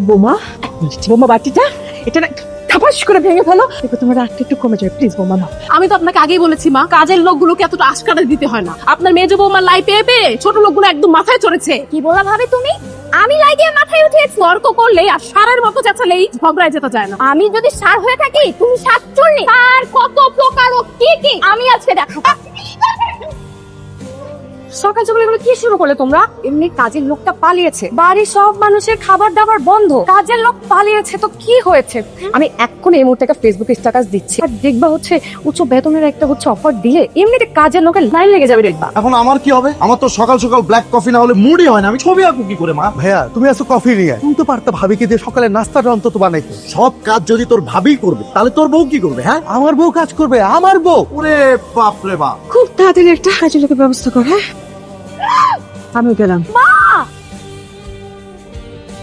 বোমা বোমা বাটিটা এটা না ঠাপাস করে ভেঙে ফেলো, দেখো তোমার রাগটা একটু কমে যাবে প্লিজ বোমা না। আমি তো আপনাকে আগেই বলেছি মা, কাজের লোকগুলোকে এতটা আশকারা দিতে হয় না। আপনার মেজ বৌমার লাই পেয়ে পেয়ে ছোট লোকগুলো একদম মাথায় চড়েছে। কি বলা ভাবে তুমি? আমি লাই দিয়ে মাথায় উঠেছি? তর্ক করলেই আর সারের মতো চেঁচালেই ঝগড়ায় যেতে যায় না। আমি যদি সার হয়ে থাকি, তুমি শাকচুন্নি। আর কত প্রকার ও কি কি আমি আজকে দেখাবো। সকাল সকাল এগুলো কি শুরু করলে তোমরা? এমনি কাজের লোকটা পালিয়েছে, বাড়ির সব মানুষের খাবার দাবার বন্ধ, কাজের লোক পালিয়েছে, তো কি হয়েছে? আমি এক্ষুনি এই মুহূর্তে ফেসবুকে স্ট্যাটাস দিচ্ছি, আর দেখবা হচ্ছে উচ্চ বেতনের একটা হচ্ছে অফার দিয়ে এমনিতে কাজের লোকের লাইন লেগে যাবে দেখবা। এখন আমার কি হবে? আমার তো সকাল সকাল ব্ল্যাক কফি না হলে মুডই হয় না, আমি ছবি আঁকবো কি করে মা? ভাইয়া তুমি আসো কফি নিয়ে, তুমি তো পারতা ভাবিকে দিয়ে সকালে নাস্তাটা অন্তত বানাইতে। সব কাজ যদি তোর ভাবি করবে তাহলে তোর বউ কি করবে? হ্যাঁ, আমার বউ কাজ করবে, আমার বউ। ওরে বাপ রে বাপ। খুব তাড়াতাড়ি একটা কাজের লোকের ব্যবস্থা কর। হ্যাঁ আমিও গেলাম।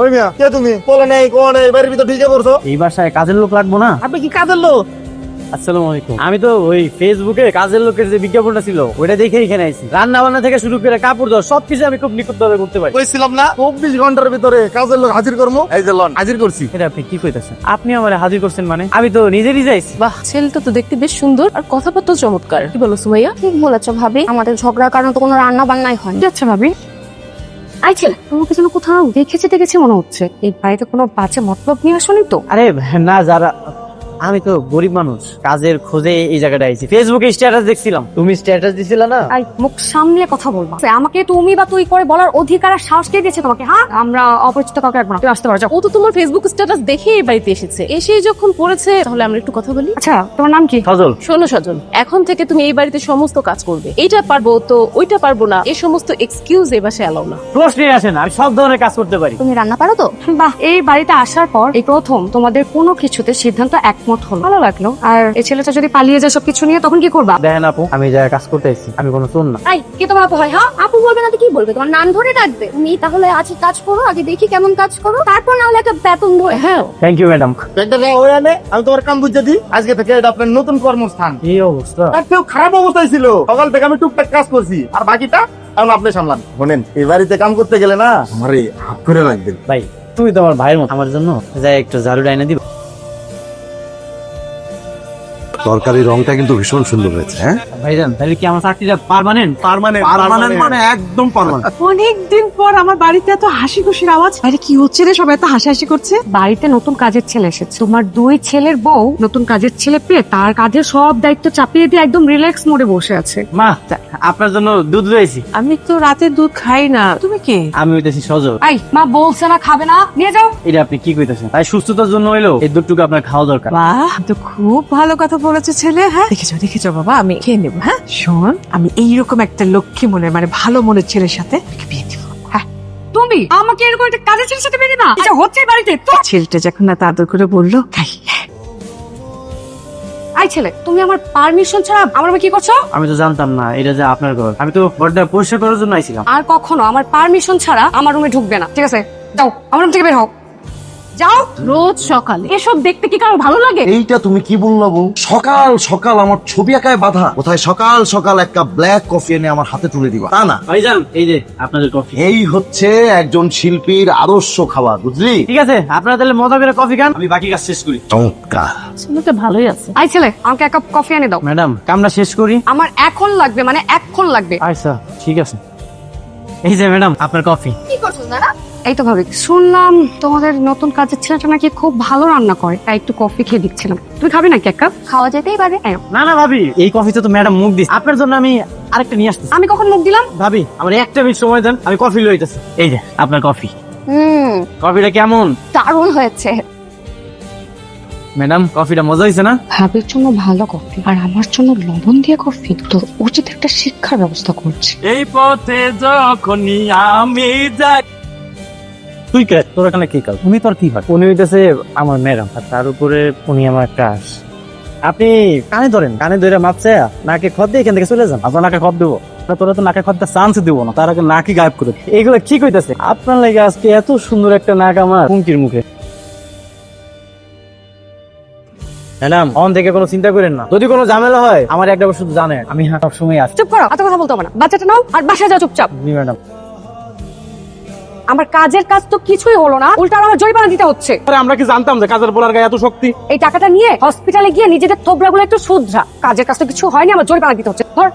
ওই মিয়া কে তুমি? বলে নেই কোন এই বাড়ির ভিতর ঢুকে পড়ছো? এই বাসায় কাজের লোক লাগবো না? আপনি কি কাজের লোক? আসসালামু আলাইকুম। আমি তো ওই ফেসবুকে কাজের লোকের যে বিজ্ঞাপনটা ছিল ওইটা দেখে এখানে আইছি। রান্না বান্না থেকে শুরু করে কাপড় ধোয়া সবকিছু আমি খুব নিখুঁত ভাবে করতে পারি। কইছিলাম না 24 ঘন্টার ভিতরে কাজের লোক হাজির করবো। এই যে লন হাজির করছি। এটা আপনি কি কইতাছেন? আপনি আমারে হাজির করছেন মানে? আমি তো নিজেরই যাইছি। বাহ, ছেলেটা তো দেখতে বেশ সুন্দর আর কথাবার্তা চমৎকার। কি বলো সুমাইয়া? ঠিক বলেছো ভাবি, আমাদের ঝগড়ার কারণে তো কোনো রান্না বান্নাই হয় না। আচ্ছা ভাবি, আই ছেলে তোমাকে যেন কোথাও দেখেছি মনে হচ্ছে। এই বাড়িতে কোনো বাজে মতলব নিয়ে আসনি তো? আরে না, যারা আমি তো গরিব মানুষ, কাজের খোঁজে এই জায়গাটা আইছি। ফেসবুকে স্ট্যাটাস দেখছিলাম, তুমি স্ট্যাটাস দিছিলা না? আই মুখ সামলে কথা বলবা। আমাকে তুমি বা তুই করে বলার অধিকার আর সাহস কে দিয়েছে তোমাকে? হ্যাঁ, আমরা অপরিচিত কাউকে রাখবো না, তুই আসতে পারো যাও। ও তো তোমার ফেসবুক স্ট্যাটাস দেখে এই বাড়িতে এসেছে, এসেই যখন পড়েছে তাহলে আমরা একটু কথা বলি। আচ্ছা তোমার নাম কি? সজল। শোনো সজল, এখন থেকে তুমি এই বাড়িতে সমস্ত কাজ করবে। এইটা পারবো তো ওইটা পারবো না, এই সমস্ত এক্সকিউজ এ বাসায় এলাও না। প্রশ্নই আসে না, আমি সব ধরনের কাজ করতে পারি। তুমি রান্না পারো তো? বাহ, এই বাড়িতে আসার পর এই প্রথম তোমাদের কোনো কিছুতে সিদ্ধান্ত একমত হলো, ভালো লাগলো। আর এই ছেলেটা যদি পালিয়ে যায় সবকিছু নিয়ে, তখন কি করবা? দেখেন আপু, আমি যা কাজ করতে আইছি, আমি কোনো চোর না। আই কি তোমার আপু হয়? হ্যাঁ, আপু বলবে না তো কি বলবে? তোমার নাম ধরে ডাকবে। তুমি তাহলে আজকে কাজ করো, আগে দেখি কেমন কাজ করো, তারপর না হলে একটা বেতন ধরে। হ্যাঁ, থ্যাংক ইউ ম্যাডাম। একটা ওই আনে, আমি তোমার কাম বুঝে দিই। আজকে থেকে এটা আপনার নতুন কর্মস্থান। এই অবস্থা? একটু খারাপ অবস্থায় ছিল, সকাল থেকে আমি টুকটাক কাজ করছি, আর বাকিটা এখন আপনি সামলান। শোনেন, এই বাড়িতে কাম করতে গেলে না আমারে হাত করে রাখবেন। ভাই তুমি তো আমার ভাইয়ের মতো, আমার জন্য যাই একটু ঝাড়ু ডাইনা দিবা। তরকারি রংটা কিন্তু ভীষণ সুন্দর হয়েছে। হ্যাঁ ভাইজান, তাহলে কি আমার চাকরিটা পার্মানেন্ট? পার্মানেন্ট মানে একদম পার্মানেন্ট। অনেকদিন পর আমার বাড়িতে এত হাসি খুশির আওয়াজ। আরে কি হচ্ছে রে, সবাই এত হাসাহাসি করছে? বাড়িতে নতুন কাজের ছেলে এসেছে, তোমার দুই ছেলের বউ নতুন কাজের ছেলে পেয়ে তার কাজের সব দায়িত্ব চাপিয়ে দিয়ে একদম রিল্যাক্স মোডে বসে আছে। মা, আপনার জন্য দুধ রয়েছি। আমি তো রাতে দুধ খাই না। তুমি কে? আমি হইতেছি সজল। আই মা বলছে না খাবে না, নিয়ে যাও। এটা আপনি কি কইতেছেন? তাই সুস্থতার জন্য হইলো এই দুধটুকু আপনার খাওয়া দরকার। বাহ, তো খুব ভালো কথা বলেছে ছেলে। হ্যাঁ দেখেছো বাবা, আমি খেয়ে নেবো। হ্যাঁ শোন, আমি এইরকম একটা লক্ষ্মী মনের মানে ভালো মনের ছেলের সাথে বিয়ে দিব। তুমি আমাকে এরকম একটা কাজের ছেলের সাথে বেঁধে না, এটা হচ্ছে এই বাড়িতে তো। ছেলেটা যখন না আদর করে বললো খাই। আই ছেলে, তুমি আমার পারমিশন ছাড়া আমার রুমে কি করছো? আমি তো জানতাম না এটা যে আপনার ঘর। আমি তো ঘরটা পরিষ্কার করার জন্য আইছিলাম। আর কখনো আমার পারমিশন ছাড়া আমার রুমে ঢুকবে না, ঠিক আছে? যাও, আমার রুম থেকে বের হও, যাও। রোজ সকালে এসব দেখতে কি কারো ভালো লাগে? এইটা তুমি কি বললা বউ? সকাল সকাল আমার ছবি আঁকায় বাধা। কোথায় সকাল সকাল একটা ব্ল্যাক কফি এনে আমার হাতে তুলে দিবা, তা না। ভাইজান, এই যে আপনাদের কফি। এই হচ্ছে একজন শিল্পীর আদর্শ খাবার, বুঝলি? ঠিক আছে, আপনারা তাহলে মজা করে কফি খান, আমি বাকি কাজ শেষ করি। চমৎকার। ছেলেটা ভালোই আছে। আই ছেলে, আমাকে এক কাপ কফি এনে দাও। ম্যাডাম, কামটা শেষ করি। আমার এখন লাগবে, মানে এখন লাগবে। আচ্ছা ঠিক আছে। এই যে ম্যাডাম, আপনার কফি। কি করছো দাদা? এই তো ভাবি, শুনলাম তোমাদের নতুন কাজের ছেলেটা নাকি খুব ভালো রান্না করে, তাই একটু কফি খেয়ে দিচ্ছিলাম। তুমি খাবে নাকি এক কাপ? খাওয়া যেতেই পারে। না না ভাবি, এই কফিতে তো ম্যাডাম মুখ দিচ্ছে, আপনার জন্য আমি আরেকটা নিয়ে আসতেছি। আমি কখন মুখ দিলাম? ভাবি, আমার একটা মিনিট সময় দেন, আমি কফি লইতেছি। এই যে আপনার কফি। হুম, কফিটা কেমন দারুণ হয়েছে। ম্যাডাম? কফিটা মজা হয়েছে না? ভাবির জন্য ভালো কফি আর আমার জন্য লবণ দিয়ে কফি, তোর উচিত একটা শিক্ষার ব্যবস্থা করছি। এই পথে যখনই আমি যাই। তুই কে? তোর এখানে কি কাজ? উনি তোর কি হয়? উনি হইতেছে আমার ম্যাডাম, আর তার উপরে উনি আমার ক্রাশ। আপনি কানে ধরেন, কানে ধরে মাপছে নাকে খত দিয়ে এখান থেকে চলে যান। আপনার নাকে খত দেবো? তোরা তো নাকে খতটা চান্স দিব না, তার আগে নাকি গায়েব করে। এগুলো কি কইতাছে? আপনার লাগে আজকে এত সুন্দর একটা নাক আমার হুমকির মুখে। ম্যাডাম, অন থেকে কোনো চিন্তা করেন না, যদি কোনো ঝামেলা হয় আমার একটা শুধু জানে, আমি সবসময় আসি। চুপ করো, এত কথা বলতে হবে না। বাচ্চাটা নাও আর বাসায় যাও চুপচাপ। জি ম্যাডাম। আমার কাজের কাজ তো কিছুই হলো না, উল্টা আমার জরিমানা দিতে হচ্ছে। আরে আমরা কি জানতাম যে কাজের পোলার গায়ে এত শক্তি? এই টাকাটা নিয়ে হসপিটালে গিয়ে নিজেদের থোবরাগুলো একটু শুধরা। কাজের কাজ তো কিছু হয়নি, আমার জরিমানা দিতে হচ্ছে। ধর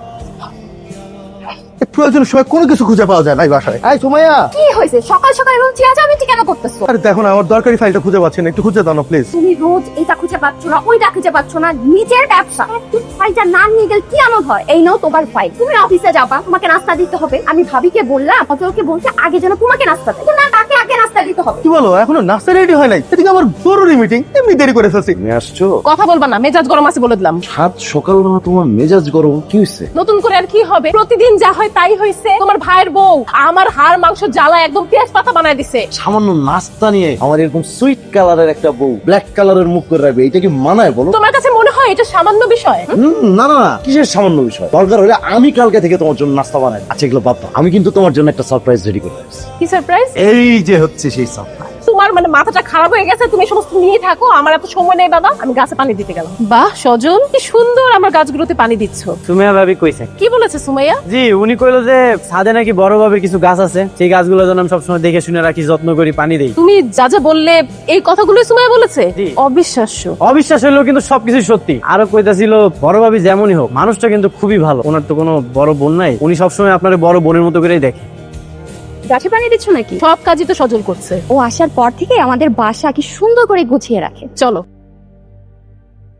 প্রয়োজনের সময় কোনো কিছু খুঁজে পাওয়া যায় না এই বাসায়। এই সুমাইয়া, কি হয়েছে সকাল সকাল এরকম চেঁচামেচি কেন করতেছো? আরে দেখো না, আমার দরকারি ফাইলটা খুঁজে পাচ্ছি না, একটু খুঁজে দাও না প্লিজ। তুমি রোজ এটা খুঁজে পাচ্ছ না, ওইটা খুঁজে পাচ্ছ না, নিজের ব্যবসা একটু ফাইলটা না নিয়ে গেলে কি আনন্দ হয়? এই নাও তোমার ফাইল, তুমি অফিসে যাবা, তোমাকে নাস্তা দিতে হবে। আমি ভাবিকে বললাম অচলকে বলতে আগে যেন তোমাকে নাস্তা দেয়, কিন্তু না, তাকে আগে নাস্তা দিতে হবে। কি বলো, এখনো নাস্তা রেডি হয় নাই? এদিকে আমার জরুরি মিটিং, এমনি দেরি করে ফেলছি। তুমি আসছো? কথা বলবা না, মেজাজ গরম আছে বলে দিলাম। সাত সকালবেলা তোমার মেজাজ গরম কি হয়েছে? নতুন করে আর কি হবে, প্রতিদিন যা হয় তাই হয়েছে। তোমার ভাইয়ের বউ আমার হাড় মাংস জ্বালা একদম পেঁয়াজ পাতা বানায় দিছে। সামান্য নাস্তা নিয়ে আমার এরকম সুইট কালারের একটা বউ ব্ল্যাক কালারের মুখ করে রাখবে, এটা কি মানায় বলো? তোমার কাছে মনে হয় এটা সামান্য বিষয়? না না না, কিসের সামান্য বিষয়? দরকার হলে আমি কালকে থেকে তোমার জন্য নাস্তা বানাই। আচ্ছা এগুলো বাদ দাও, আমি কিন্তু তোমার জন্য একটা সারপ্রাইজ রেডি করে রাখছি। কি সারপ্রাইজ? এই যে হচ্ছে সেই সারপ্রাইজ। তোমার মানে মাথাটা খারাপ হয়ে গেছে, তুমি সমস্ত নিয়ে থাকো, আমার এত সময় নেই বাবা। আমি গাছে পানি দিতে গেলাম। বাহ সজল, কি সুন্দর আমার গাছগুলোতে পানি দিচ্ছ। সুমাইয়া ভাবি কইছে। কি বলেছে সুমাইয়া? জি, উনি কইলো যে ছাদে নাকি বড় ভাবে কিছু গাছ আছে, সেই গাছগুলো যেন আমি সবসময় দেখে শুনে রাখি, যত্ন করি, পানি দেই। তুমি যা যা বললে এই কথাগুলোই সুমাইয়া বলেছে? জি। অবিশ্বাস্য। অবিশ্বাস হইলেও কিন্তু সবকিছু সত্যি। আরো কইতাছিল বড় ভাবি যেমনই হোক মানুষটা কিন্তু খুবই ভালো, ওনার তো কোনো বড় বোন নাই, উনি সবসময় আপনার বড় বোনের মতো করেই দেখে। গাছে পানি দিচ্ছ নাকি? সব কাজই তো সজল করছে। ও আসার পর থেকে আমাদের বাসা কি সুন্দর করে গুছিয়ে রাখে। চলো।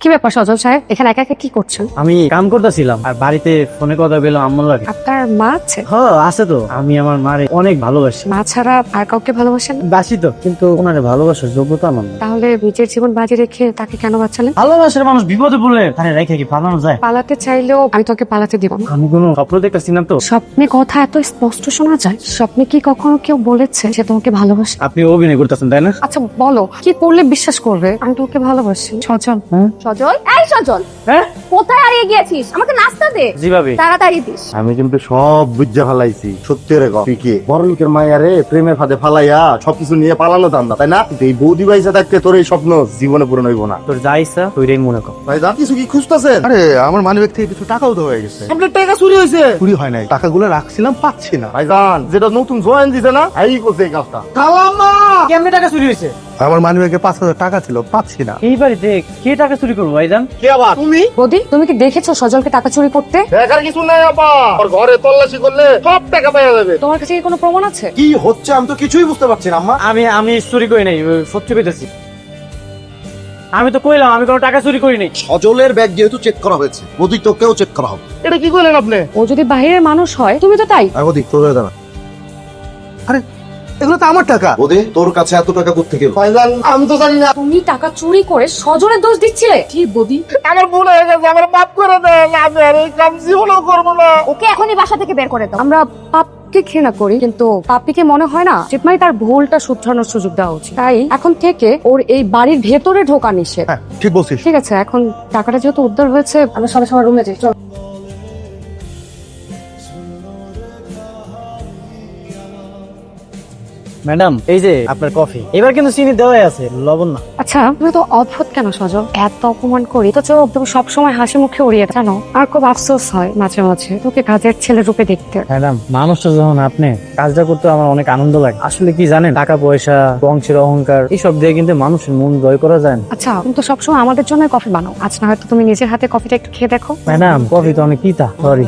কি ব্যাপার সজল সাহেব, এখানে একা একা কি করছেন? আমি কাম করতেছিলাম আর বাড়িতে ফোনে কথা পেলো আম্মুর লাগে। আপনার মা আছে? হ্যাঁ আছে তো, আমি আমার মারে অনেক ভালোবাসি। মা ছাড়া আর কাউকে ভালোবাসেন? বাসি তো, কিন্তু ওনারে ভালোবাসার যোগ্যতা আমার না। তাহলে নিজের জীবন বাজি রেখে তাকে কেন বাঁচালেন? ভালোবাসার মানুষ বিপদে পড়লে তারে রেখে কি পালানো যায়? পালাতে চাইলেও আমি তোকে পালাতে দিব না। আমি কোনো স্বপ্ন দেখতেছি না তো। স্বপ্নে কথা এত স্পষ্ট শোনা যায়? স্বপ্নে কি কখনো কেউ বলেছে সে তোমাকে ভালোবাসে? আপনি অভিনয় করতেছেন তাই না? আচ্ছা বলো, কি করলে বিশ্বাস করবে আমি তোকে ভালোবাসি? সজল, সজল, এই সজল, হ্যাঁ কোথায় হারিয়ে গিয়েছিস? আমাকে নাস্তা দে, জি ভাবি। তাড়াতাড়ি দিস। আমি কিন্তু সব বুঝে ফেলাইছি। সত্যি রে তুই কি বড় লোকের মাইয়ারে প্রেমের ফাঁদে ফালাইয়া সবকিছু নিয়ে পালানো ধান্দা, তাই না? কিন্তু এই বৌদি বাইসা থাকতে তোর এই স্বপ্ন জীবনে পূরণ হইব না। তোর যা ইচ্ছা তুই মনে কর। ভাই যা কিছু কি খুঁজতেছেন? আরে আমার মানিব্যাগ থেকে কিছু টাকাও তো হয়ে গেছে। আপনার টাকা চুরি হয়েছে? চুরি হয় নাই, টাকাগুলো রাখছিলাম, পাচ্ছি না। ভাইজান যেটা নতুন জয়েন দিছে না, এই করছে এই কাজটা। কেমনে টাকা চুরি হয়েছে? আমার মানিব্যাগে 5,000 টাকা ছিল, পাচ্ছি না। এই বাড়িতে কে টাকা চুরি করবো ভাইজান? কে আবার? তুমি? বৌদি তুমি কি দেখেছো সজলকে টাকা চুরি করতে? দেখার কিছু নাই আপা, ওর ঘরে তল্লাশি করলে সব টাকা পাওয়া যাবে। তোমার কাছে কি কোনো প্রমাণ আছে? কি হচ্ছে আমি তো কিছুই বুঝতে পারছি না আম্মা। আমি চুরি করি নাই, সত্যি পেতেছি। আমি তো কইলাম আমি কোনো টাকা চুরি করি নাই। সজলের ব্যাগ যেহেতু চেক করা হয়েছে, বদি তোকেও চেক করা হবে। এটা কি করলেন আপনি? ও যদি বাইরের মানুষ হয় তুমি তো তাই। আর ওদিক তোর দাঁড়া। আরে এগুলো তো আমার টাকা। বদি তোর কাছে এত টাকা কোত্থেকে এলো? ভাইজান আমি তো জানি না। তুমি টাকা চুরি করে সজলের দোষ দিচ্ছিলে? কি বদি? আমার ভুল হয়ে গেছে, আমার মাফ করে দেন। আমি আর এই কাম জীবনেও করবো না। ওকে এখনই বাসা থেকে বের করে দাও। আমরা পাপকে ঘৃণা করি, কিন্তু পাপিকে মনে হয় না চিটমাই তার ভুলটা শুধরানোর সুযোগ দেওয়া উচিত। তাই এখন থেকে ওর এই বাড়ির ভেতরে ঢোকা নিষেধ। হ্যাঁ ঠিক বলছিস। ঠিক আছে, এখন টাকাটা যেহেতু উদ্ধার হয়েছে আমরা সবাই সবার রুমে যাই। চল। ম্যাডাম এই যে আপনার কফি, এবার কিন্তু চিনি দেওয়াই আছে, লবণ না। আচ্ছা তুমি তো অদ্ভুত কেন সজল, এত অপমান করি তো তুমি সবসময় হাসি মুখে উড়িয়ে জানো। আর খুব আফসোস হয় মাঝে মাঝে তোকে কাজের ছেলে রূপে দেখতে। ম্যাডাম মানুষটা যখন আপনি কাজটা করতে আমার অনেক আনন্দ লাগে। আসলে কি জানেন, টাকা পয়সা, বংশের অহংকার এইসব দিয়ে কিন্তু মানুষের মন জয় করা যায় না। আচ্ছা তুমি তো সবসময় আমাদের জন্য কফি বানাও, আজ না হয়তো তুমি নিজের হাতে কফিটা একটু খেয়ে দেখো। ম্যাডাম কফি তো অনেক তিতা, সরি।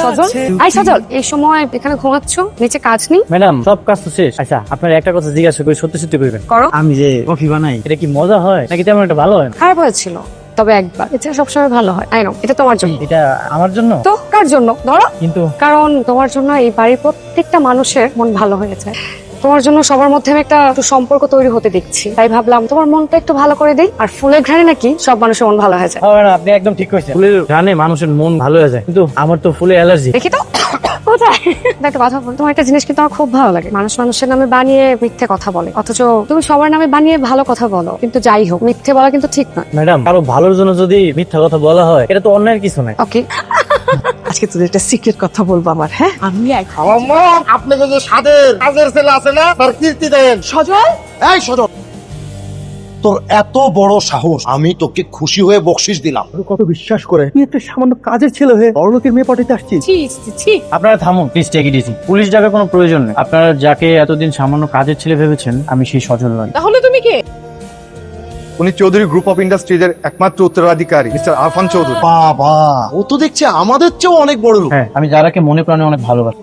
সজল, আই সজল, এই সময় এখানে ঘুমাচ্ছ, নিচে কাজ নেই? ম্যাডাম সব কাজ তো শেষ। আচ্ছা আপনার একটা কথা জিজ্ঞাসা করি, সত্যি সত্যি করবেন। করো। আমি যে কফি বানাই এটা কি মজা হয় নাকি তেমন একটা ভালো হয় না? খারাপ হয়েছিল তবে একবার, এটা সবসময় ভালো হয়। আই নো এটা তোমার জন্য। এটা আমার জন্য? তো কার জন্য ধরো? কিন্তু কারণ তোমার জন্য এই বাড়ির প্রত্যেকটা মানুষের মন ভালো হয়ে যায়। তোমার জন্য সবার মধ্যে আমি একটা সম্পর্ক তৈরি হতে দেখছি, তাই ভাবলাম তোমার মনটা একটু ভালো করে দেই। আর ফুলের ঘ্রাণে নাকি সব মানুষের মন ভালো হয়ে যায়। হ্যাঁ ম্যাডাম, আপনি একদম ঠিক কইছেন, ফুলের ঘ্রাণে মানুষের মন ভালো হয়ে যায়, কিন্তু আমার তো ফুলে অ্যালার্জি। দেখি তো কোথায়? একটা কথা বল, তোমার একটা জিনিস কিন্তু আমার খুব ভালো লাগে, মানুষ মানুষের নামে বানিয়ে মিথ্যে কথা বলে, অথচ তুমি সবার নামে বানিয়ে ভালো কথা বলো। কিন্তু যাই হোক, মিথ্যে বলা কিন্তু ঠিক নয়। ম্যাডাম কারো ভালোর জন্য যদি মিথ্যা কথা বলা হয় এটা তো অন্যায়ের কিছু নাই। ওকে আজকে তোদের একটা সিক্রেট কথা বলবো আমার, হ্যাঁ? আমি আম্মা আপনাকে যে সাদের কাজের ছেলে আছে না, তার কীর্তি দেন। সজল, এই সজল তোর এত বড় সাহস, আমি তোকে খুশি হয়ে বকশিস দিলাম। কত বিশ্বাস করে তুই একটা সামান্য কাজের ছেলে হয়ে বড়লোকের মেয়ে পটাইতে আসছিস। ছি ছি, ছি। আপনারা থামুন please, take it easy. Police ডাকার কোনো প্রয়োজন নেই। আপনারা যাকে এতদিন সামান্য কাজের ছেলে ভেবেছেন, আমি সেই সজল নই। তাহলে তুমি কে? উনি চৌধুরী গ্রুপ অফ ইন্ডাস্ট্রিজ এর একমাত্র উত্তরাধিকারী মিস্টার আরফান চৌধুরী। বাবা, ও তো দেখছে আমাদের চেয়েও অনেক বড় লোক। হ্যাঁ, আমি যারাকে মনে প্রাণে অনেক ভালোবাসি,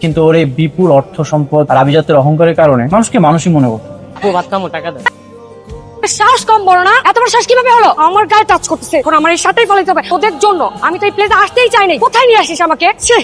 কিন্তু ওর এই বিপুল অর্থ সম্পদ আর আভিজাত্যের অহংকারের কারণে মানুষকে মানুষই মনে করতো। টাকা দাও। সাহস কম বড় না? এত বড় সাহস কিভাবে হলো? আমার গায়ে টাচ করতেছে, এখন আমার এই সাথেই ফলাইতে হবে ওদের জন্য। আমি তো এই প্লেসে আসতেই চাইনি। কোথায় নিয়ে আসিস আমাকে? ছি,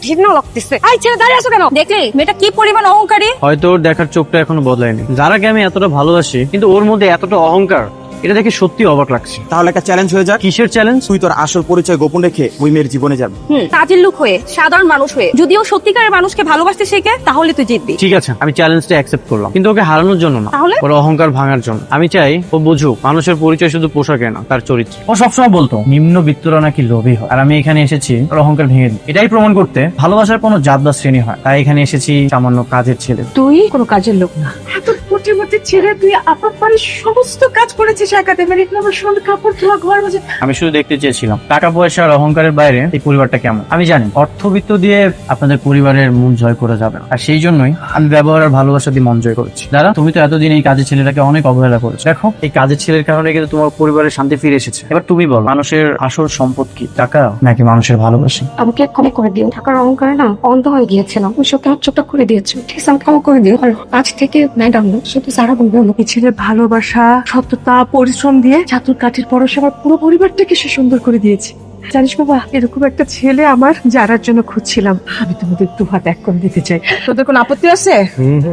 ঘৃণা লাগতেছে। এই ছেলে দাঁড়িয়ে আছো কেন? দেখলি মেয়েটা কি পরিমাণ অহংকারী। হয়তো ওর দেখার চোখটা এখনো বদলায়নি। যারাকে আমি এতটা ভালোবাসি, কিন্তু ওর মধ্যে এতটা অহংকার, এটা দেখে সত্যি অবাক লাগছে। তাহলে একটা চ্যালেঞ্জ হয়ে যাক। কিসের চ্যালেঞ্জ? তুই তোর আসল পরিচয় গোপন রেখে ওই মেয়ের জীবনে যাবি। কাজের লোক হয়ে, সাধারণ মানুষ হয়ে যদিও সত্যিকারের মানুষকে ভালোবাসতে শেখে, তাহলে তুই জিতবি। ঠিক আছে, আমি চ্যালেঞ্জটা অ্যাকসেপ্ট করলাম, কিন্তু ওকে হারানোর জন্য না, তাহলে? ওর অহংকার ভাঙার জন্য। আমি চাই ও বুঝুক মানুষের পরিচয় শুধু পোশাকে না, তার চরিত্র। ও সবসময় বলতো নিম্ন বিত্তরা নাকি লোভী হয়, আর আমি এখানে এসেছি ওর অহংকার ভেঙে দিই। এটাই প্রমাণ করতে ভালোবাসার কোনো জাত বা শ্রেণী হয়। তাই এখানে এসেছি সামান্য কাজের ছেলে। তুই কোনো কাজের লোক না। এত কোটি মোটি ছেড়ে তুই আপনার বাড়ির সমস্ত কাজ করেছিস একাতে, মানে আমার সুন্দর কাপড় ধোয়া, ঘর মাঝে। আমি শুধু দেখতে চেয়েছিলাম টাকা পয়সা আর অহংকারের বাইরে এই পরিবারটা কেমন। আমি জানি অর্থবিত্ত দিয়ে আপনাদের পরিবারের মন জয় করে যাবে না, আর সেই জন্যই আমি ব্যবহার আর ভালোবাসা দিয়ে মন জয় করেছি। দাদা, তুমি তো এতদিন এই কাজের ছেলেটাকে অনেক অবহেলা করেছো। দেখো, এই কাজের ছেলের কারণে কিন্তু তোমার পরিবারের শান্তি ফিরে এসেছে। এবার তুমি বল, মানুষের আসল সম্পদ কি? টাকা নাকি মানুষের ভালোবাসা? আমাকে ক্ষমা করে দিও। টাকার অহংকারে না অন্ধ হয়ে গিয়েছিলাম। ওই সবটা চোখটা করে দিয়েছো। ঠিক আছে, আমাকে ক্ষমা করে দিও। আর আজ থেকে ম্যাডাম শুধু সারা বলবে। এই ছেলের ভালোবাসা, সততা, পরিশ্রম দিয়ে চাতুর কাঠের পরশে আমার পুরো পরিবারটাকে সে সুন্দর করে দিয়েছে। জানিস বাবা, এরকম একটা ছেলে আমার যারার জন্য খুঁজছিলাম। আমি তোমাদের দুহাত ত্যাগ করে দিতে চাই। তোদের কোনো আপত্তি আছে?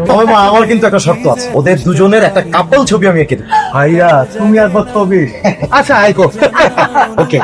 তবে মা, আমার কিন্তু একটা শর্ত আছে। ওদের দুজনের একটা কাপল ছবি আমি এঁকে দেবো। ভাইয়া তুমি আর বক্তব্য। আচ্ছা আইকো। ওকে।